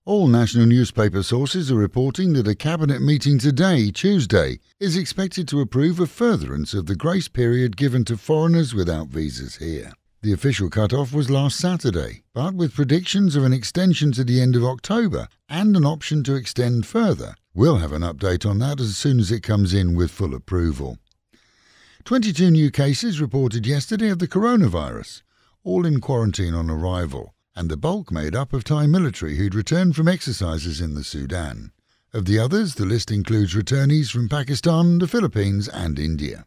All national newspaper sources are reporting that a cabinet meeting today, Tuesday, is expected to approve a furtherance of the grace period given to foreigners without visas here. The official cut-off was last Saturday, but with predictions of an extension to the end of October and an option to extend further. We'll have an update on that as soon as it comes in with full approval. 22 new cases reported yesterday of the coronavirus, all in quarantine on arrival, and the bulk made up of Thai military who'd returned from exercises in the Sudan. Of the others, the list includes returnees from Pakistan, the Philippines and India.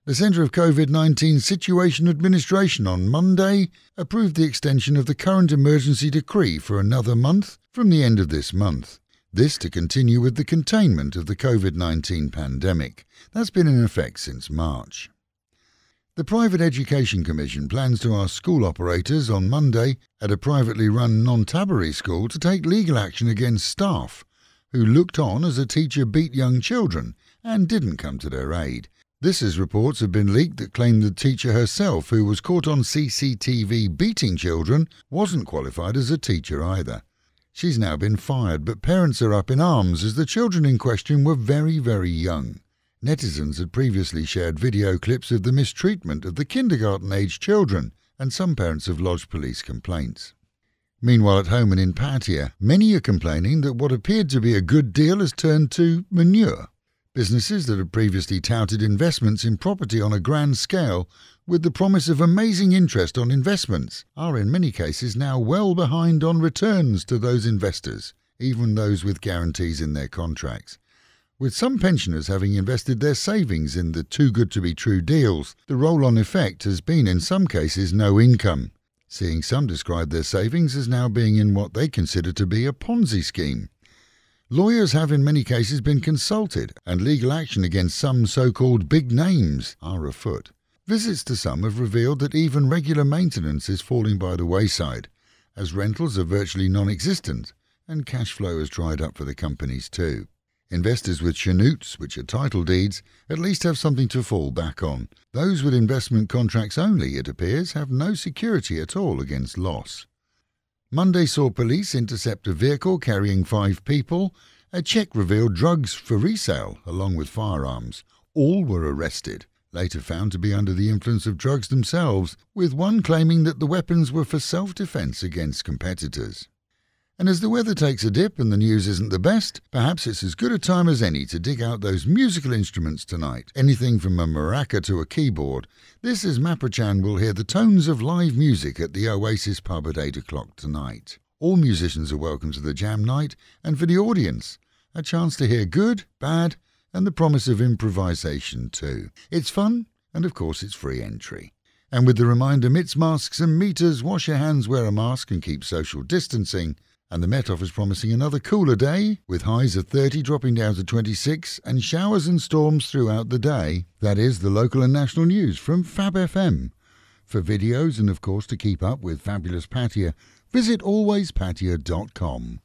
The Centre of COVID-19 Situation Administration on Monday approved the extension of the current emergency decree for another month from the end of this month. This to continue with the containment of the COVID-19 pandemic. That's been in effect since March. The Private Education Commission plans to ask school operators on Monday at a privately run Nonthaburi school to take legal action against staff who looked on as a teacher beat young children and didn't come to their aid. This as reports have been leaked that claim the teacher herself, who was caught on CCTV beating children, wasn't qualified as a teacher either. She's now been fired, but parents are up in arms as the children in question were very, very young. Netizens had previously shared video clips of the mistreatment of the kindergarten-aged children, and some parents have lodged police complaints. Meanwhile, at home and in Pattaya, many are complaining that what appeared to be a good deal has turned to manure. Businesses that had previously touted investments in property on a grand scale with the promise of amazing interest on investments are in many cases now well behind on returns to those investors, even those with guarantees in their contracts. With some pensioners having invested their savings in the too-good-to-be-true deals, the roll-on effect has been in some cases no income, seeing some describe their savings as now being in what they consider to be a Ponzi scheme. Lawyers have in many cases been consulted, and legal action against some so-called big names are afoot. Visits to some have revealed that even regular maintenance is falling by the wayside, as rentals are virtually non-existent, and cash flow has dried up for the companies too. Investors with chanoots, which are title deeds, at least have something to fall back on. Those with investment contracts only, it appears, have no security at all against loss. Monday saw police intercept a vehicle carrying 5 people. A check revealed drugs for resale, along with firearms. All were arrested, later found to be under the influence of drugs themselves, with one claiming that the weapons were for self-defense against competitors. And as the weather takes a dip and the news isn't the best, perhaps it's as good a time as any to dig out those musical instruments tonight, anything from a maraca to a keyboard. This is Mapachan will hear the tones of live music at the Oasis pub at 8 o'clock tonight. All musicians are welcome to the jam night, and for the audience, a chance to hear good, bad, and the promise of improvisation too. It's fun, and of course it's free entry. And with the reminder, amidst masks and meters, wash your hands, wear a mask and keep social distancing. And the Met Office promising another cooler day, with highs of 30 dropping down to 26 and showers and storms throughout the day. That is the local and national news from Fab FM. For videos and of course to keep up with Fabulous Pattaya, visit alwayspattaya.com.